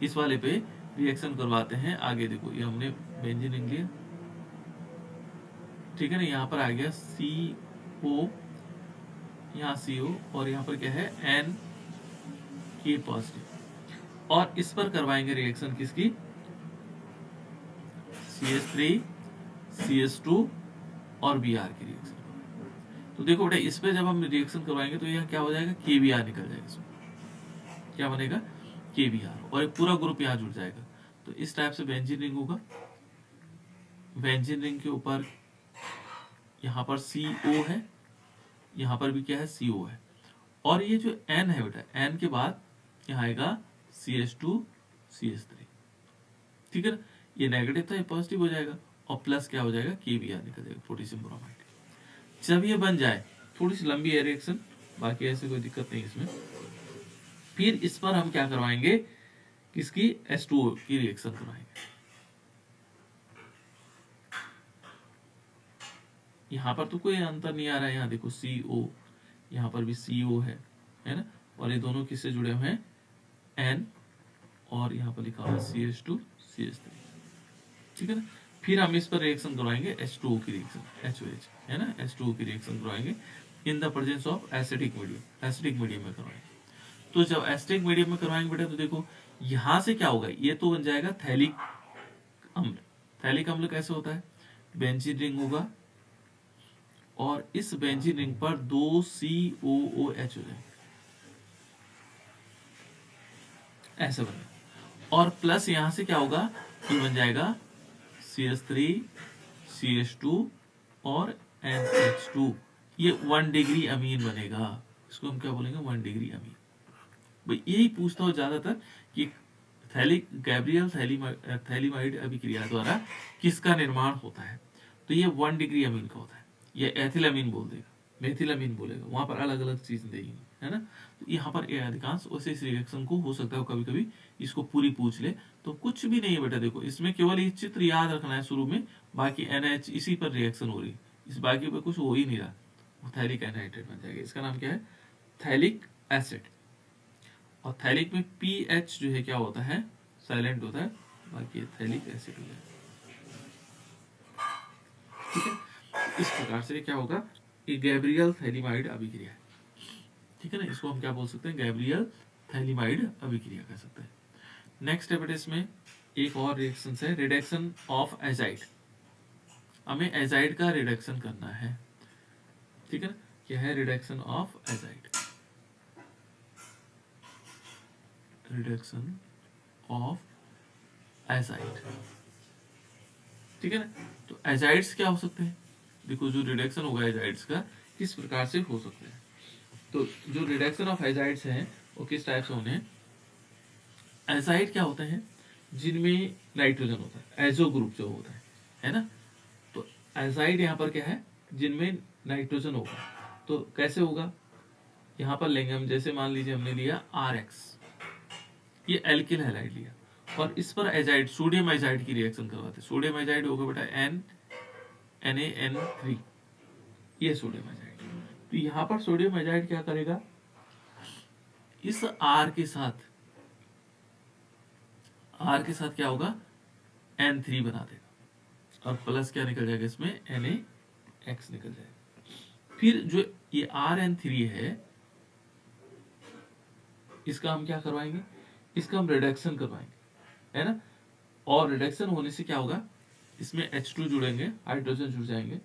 इस वाले पे रिएक्शन करवाते हैं। आगे देखो ये हमने बेंजीन रिंग लिया, ठीक है ना, यहाँ पर आ गया CO, यहाँ CO, और यहाँ पर क्या है? N K पॉजिटिव, और इस पर करवाएंगे रिएक्शन किसकी? CH3 CH2 और Br की रिएक्शन। तो देखो बेटा, इस पे जब हम रिएक्शन करवाएंगे तो यहाँ क्या हो जाएगा? KBr निकल जाएगा, इसमें क्या बनेगा? KBr, और एक पूरा ग्रुप यहाँ जुड़ जाएगा। तो इस टाइप से बेंजीन रिंग होगा, बेंजीन रिंग के ऊपर यहाँ पर CO है, यहाँ पर भी क्या है? CO है, और ये जो N है बेटा, N के बाद यहाँ आएगा CH2 CH3, ठीक है ना। ये नेगेटिव था, ये पॉजिटिव हो जाएगा, और प्लस क्या हो जाएगा? KBr निकल जाएगा, पोटेशियम ब्रोमाइड। जब ये बन जाए, थोड़ी सी लंबी है रिएक्शन, बाकी ऐसे कोई दिक्कत नहीं इसमें। फिर इस पर हम क्या करवाएंगे, किसकी? H2O की रिएक्शन करवाएंगे। यहाँ पर तो कोई अंतर नहीं आ रहा है, यहाँ देखो CO, यहाँ पर भी CO है ना, और ये दोनों किससे जुड़े हुए हैं? N, और यहाँ पर लिखा हुआ है CH2 CH3, ठीक है ना। फिर हम इस पर रिएक्शन करवाएंगे H2O की रिएक्शन, HOH है ना, H2O की रिएक्शन करवाएंगे in the presence of acidic medium, acidic medium में करवाएंगे। तो जब एसिडिक मीडियम में करवाएंगे बेटा, तो देखो यहाँ से क्या होगा, ये तो बन जाएगा थैलिक अम्ल। थैलिक अम्ल कैसे होता है? बेंजीन रिंग होगा, और इस बेंजीन रिंग पर 2 COOH हो जाएंगे, ऐसा बनेगा, और प्लस यहाँ से क्या होगा? ये बन जाएगा CH3 CH2 और NH2, ये 1 डिग्री अमीन बनेगा। इसको हम क्या बोलेंगे? 1 डिग्री अमीन। भाई यही पूछता हूँ ज्यादातर कि गैब्रियल थैलीमाइड अभिक्रिया द्वारा किसका निर्माण होता है। तो ये 1 डिग्री अमीन का होता है, ये एथिलामीन बोल देगा, मेथिलामीन बोलेगा, वहां पर अलग अलग चीज देगी, है ना। तो यहाँ पर ये अधिकांश वैसे इस रिएक्शन को हो सकता है कभी कभी इसको पूरी पूछ ले, तो कुछ भी नहीं है बेटा। देखो इसमें केवल ये चित्र याद रखना है शुरू में, बाकी NH इसी पर रिएक्शन हो रही, इस बाकी पर कुछ हो ही नहीं रहा, वो थैलिक एनहाइड्रेट बन जाएगा। इसका नाम क्या है? Phthalic acid. और थैलिक में पीएच जो है क्या होता है? साइलेंट होता है, बाकी थैलिक एसिड हो जाएगा, ठीक है। इस प्रकार से क्या होगा? ये गैब्रियल थैलीमाइड अभिक्रिया है, ठीक है ना। इसको हम क्या बोल सकते हैं? गैब्रियल थैलीमाइड अभिक्रिया कह सकते हैं। नेक्स्ट स्टेप इसमें एक और रिएक्शन है, रिडक्शन ऑफ एजाइड। हमें एजाइड का रिडक्शन करना है, ठीक है ना। क्या है? Reduction of azide, reduction of azide. ठीक है ना। तो एजाइड्स क्या हो सकते हैं, देखो जो रिडक्शन होगा एजाइड्स का किस प्रकार से हो सकते हैं। तो जो रिडक्शन ऑफ एजाइड्स हैं वो किस टाइप से होने हैं। एजाइड क्या होते हैं जिनमें नाइट्रोजन होता है, एजो ग्रुप जो होता है ना। तो एजाइड यहाँ पर क्या है जिनमें नाइट्रोजन होगा। तो कैसे होगा, यहाँ पर लेंगे हम, जैसे मान लीजिए हमने लिया RX, ये एल्किल हैलाइड लिया और इस पर एजाइड सोडियम एजाइड की रिएक्शन करवाते हैं। सोडियम एजाइड होगा बेटा NaN3, ये सोडियम एजाइड। तो यहाँ पर सोडियम एजाइड क्या करेगा, इस R के साथ क्या होगा N3 बना देगा और प्लस क्या निकल जाएगा इसमें NaX निकल जाएगा। फिर जो ये RN3 है इसका हम क्या करवाएंगे, इसका हम रिडक्शन करवाएंगे, है ना। और रिडक्शन होने से क्या होगा, इसमें H2 जुड़ेंगे, हाइड्रोजन जुड़ जाएंगे।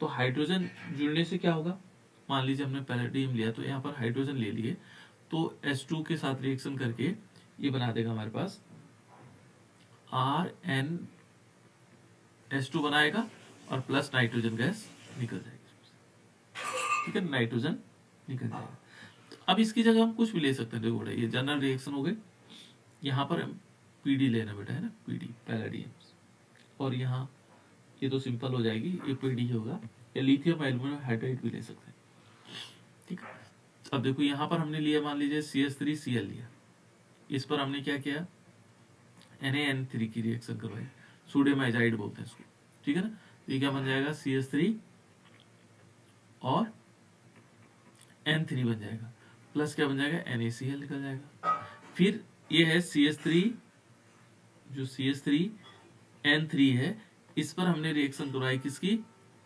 तो हाइड्रोजन जुड़ने से क्या होगा, मान लीजिए हमने पैलेडियम लिया तो यहाँ पर हाइड्रोजन ले लिए, तो H2 के साथ रिएक्शन करके ये बना देगा हमारे पास RnH2 बनाएगा और प्लस नाइट्रोजन गैस निकल जाएगी, ठीक है, नाइट्रोजन निकल जाएगा। तो अब इसकी जगह हम कुछ भी ले सकते हैं, देखो बेटा ये जनरल रिएक्शन हो गई, यहाँ पर PD लेना बेटा, है ना, PD पैलेडियम, और यहाँ ये तो सिंपल हो जाएगी, ये PD होगा, या लिथियम एल्यूमिनियम हाइड्राइड भी ले सकते हैं, ठीक है। अब देखो यहाँ पर हमने लिया, मान लीजिए CH3Cl लिया, इस पर हमने क्या किया NaN3 की रिएक्शन करवाई, सोडियम एजाइड बोलते हैं इसको, ठीक है ना। तो ये क्या बन जाएगा CH3 और N3 बन जाएगा, प्लस क्या बन जाएगा NaCl निकल जाएगा। फिर ये है CH3, जो CH3N3 है, इस पर हमने रिएक्शन करवाई किसकी,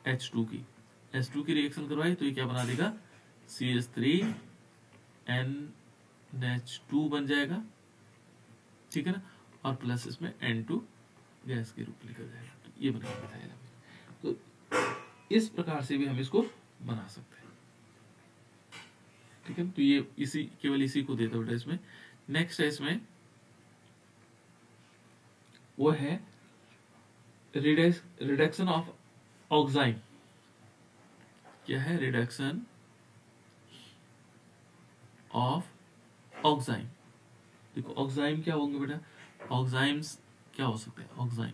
H2 की, H2 की रिएक्शन करवाई, तो ये क्या बना देगा CH3NH2 बन जाएगा, ठीक है ना, और प्लस इसमें N2 गैस के रूप में निकल जाएगा, तो ये बनेगा मिथाइल अमीन। तो इस प्रकार से भी हम इसको बना सकते हैं, ठीक है। तो ये इसी केवल इसी को देता बेटा इसमें। नेक्स्ट है इसमें वो है रिडक्शन ऑफ ऑक्साइम। क्या है रिडक्शन ऑफ ऑक्साइम। देखो ऑक्साइम क्या होंगे बेटा, ऑक्साइम्स क्या हो सकते हैं, ऑक्साइम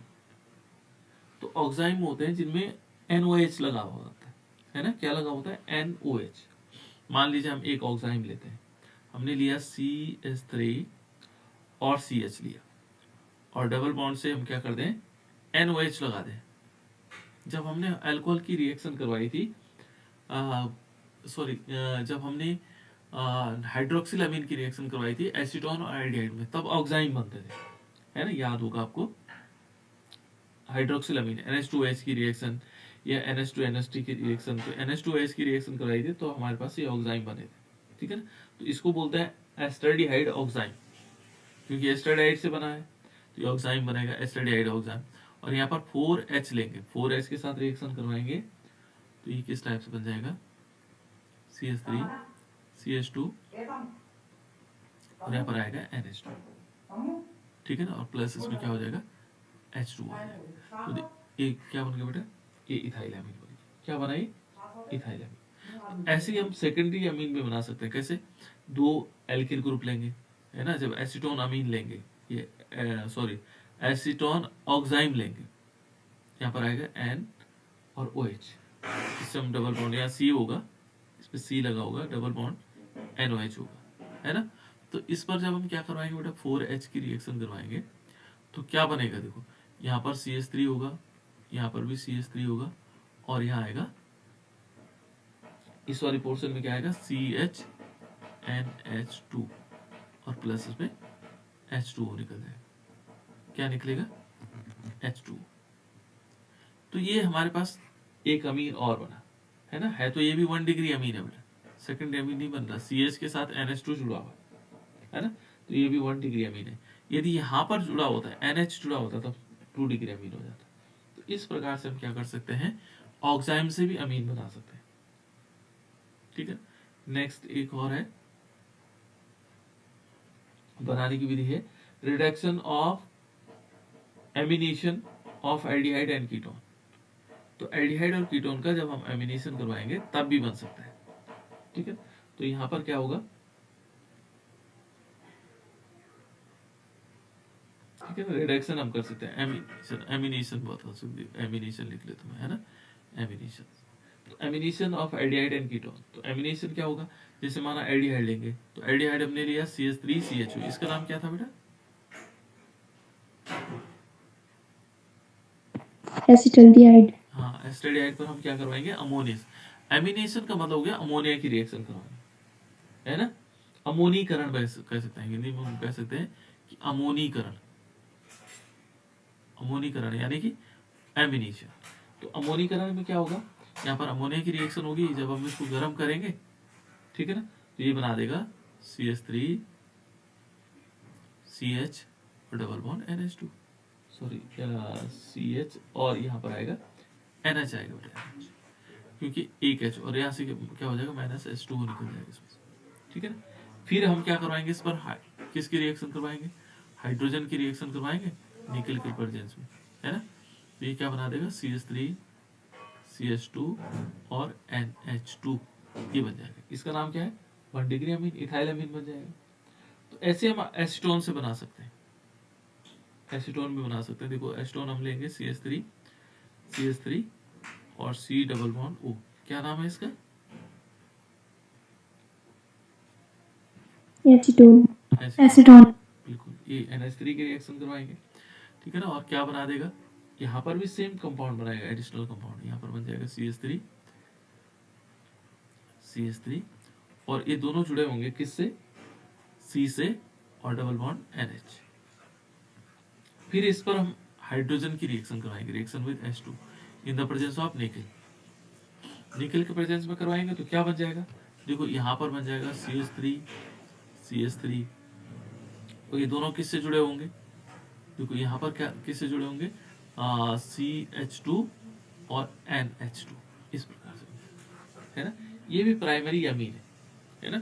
तो ऑक्साइम होते हैं जिनमें NOH लगा हुआ होता है ना, क्या लगा होता है NOH। मान लीजिए हम एक ऑक्साइम लेते हैं, हमने लिया CH3 और CH लिया, और डबल बॉन्ड से हम क्या कर दें NOH लगा दें। जब हमने अल्कोहल की रिएक्शन करवाई थी, जब हमने हाइड्रोक्सिल अमीन की रिएक्शन करवाई थी एसीटोन और आयोडाइड में, तब ऑक्साइम बनते थे, है ना, याद होगा आपको। हाइड्रोक्सिल अमीन NH2OH की रिएक्शन या NH2NH3 की रिएक्शन, तो NH2OH की रिएक्शन करवाई थी तो हमारे पास ये ऑक्साइम बने थे, ठीक है ना। तो इसको बोलते हैं एस्टरडिहाइड ऑक्साइम, क्योंकि एस्टरडाइड से बना है तो ये ऑक्साइम बनेगा एस्टरडिहाइड ऑक्साइम। और यहाँ पर 4H लेंगे, 4H के साथ रिएक्शन करवाएंगे तो ये किस टाइप से बन जाएगा CH3 CH2 और यहाँ पर आएगा NH2, ठीक है ना, और प्लस इसमें क्या हो जाएगा H2 आ जाएगा। तो ये क्या बन गया बेटा, ये इथाइल अमीन बन गया। क्या बना ये इथाइल अमीन। ऐसे ही हम सेकेंडरी अमीन में बना सकते हैं, कैसे, दो एल्किल ग्रुप लेंगे, है ना, जब एसीटोन अमीन लेंगे, ये एसीटोन ऑक्साइम लेंगे, यहाँ पर आएगा N और OH, इससे हम डबल बॉन्ड, यहाँ C होगा, इस पे C लगा होगा, डबल बॉन्ड NOH होगा, है ना। तो इस पर जब हम क्या करवाएंगे बेटा 4H की रिएक्शन करवाएंगे तो क्या बनेगा, देखो यहाँ पर CH3 होगा, यहाँ पर भी CH3 होगा, और यहाँ आएगा इस वाली पोर्शन में क्या आएगा CHNH2 और प्लस इसमें H2O निकल जाएगा, क्या निकलेगा H2। तो ये हमारे पास एक अमीन और बना, है ना, है तो ये भी 1 डिग्री अमीन है बेटा, सेकंड अमीन नहीं बन रहा, CH के साथ NH2 जुड़ा हुआ है ना, तो ये भी 1 डिग्री अमीन है। यदि यहाँ पर जुड़ा होता है NH जुड़ा होता तो 2 डिग्री अमीन हो जाता। तो इस प्रकार से हम क्या कर सकते हैं, ऑक्साइम से भी अमीन बना सकते हैं, ठीक है। नेक्स्ट एक और है बनाने की विधि है reduction of amination of aldehyde and ketone. तो एल्डिहाइड और कीटोन का जब हम एमिनेशन करवाएंगे तब भी बन सकता है, ठीक है। तो यहां पर क्या होगा, ठीक है ना, रिडक्शन हम कर सकते हैं, एमिनेशन, एमिनेशन बहुत हो सकती है, एमिनेशन लिख लेता हूं, है ना, एमिनेशन। तो amination of aldehyde and ketone, तो एमिनेशन क्या होगा, जैसे माना एल्डिहाइड लेंगे, तो एल्डिहाइड हमने लिया CH3CHO, इसका नाम क्या था बेटा, एसिटल्डिहाइड। हाँ, एस्टेडिहाइड पर हम क्या करवाएंगे, अमोनियस। एमिनेशन का मतलब हो गया अमोनिया की रिएक्शन करवाना, है ना, अमोनीकरण कह सकते हैं, हिंदी में हम कह सकते हैं कि अमोनीकरण, अमोनीकरण यानी कि एमिनेशन। तो अमोनीकरण में क्या होगा, यहाँ पर अमोनिया की रिएक्शन होगी, जब हम इसको गर्म करेंगे, ठीक है ना, तो ये बना देगा CH3 CH और double bond NH2, sorry CH और यहाँ पर आएगा NH आएगा बेटा, क्योंकि एक H और यहाँ से क्या हो जाएगा, -H2 निकल जाएगा इसमें से, ठीक है ना। फिर हम क्या करवाएंगे इस पर, किसकी रिएक्शन करवाएंगे, हाइड्रोजन की रिएक्शन करवाएंगे निकल के प्रेजेंस में, है ना। तो ये क्या बना देगा, CH3 CH2 और NH2, ये बन जाएगा, इसका नाम क्या है, 1 डिग्री अमीन, इथाइल अमीन बन जाएगा। तो ऐसे हम एसीटोन से बना सकते हैं, एसीटोन भी बना सकते हैं। देखो एसीटोन हम लेंगे CH3 और C डबल बॉन्ड O, क्या नाम है इसका, एसीटोन। एसीटोन। बिल्कुल, ये NH3 की रिएक्शन करवाएंगे, ठीक है ना। और क्या बना देगा, यहाँ पर भी सेम कंपाउंड बनाएगा, एडिशनल कंपाउंड, यहाँ पर बन जाएगा CH3 और ये दोनों जुड़े होंगे किससे, C से और डबल बॉन्ड NH। फिर इस पर हम हाइड्रोजन की रिएक्शन करवाएंगे, reaction with H2 in the presence of निकल, निकल के प्रेजेंस में करवाएंगे तो क्या बन जाएगा, देखो यहाँ पर बन जाएगा CH3 और ये दोनों किससे जुड़े होंगे, देखो यहाँ पर क्या किससे जुड़े होंगे, CH2 और NH2, इस प्रकार से, है ना। ये भी प्राइमरी अमीन है ना।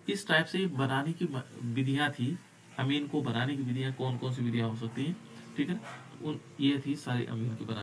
इस टाइप से बनाने की विधियां थी, अमीन को बनाने की विधियां कौन कौन सी विधियां हो सकती हैं, ठीक है ना। ये थी सारी अमीन की बनाने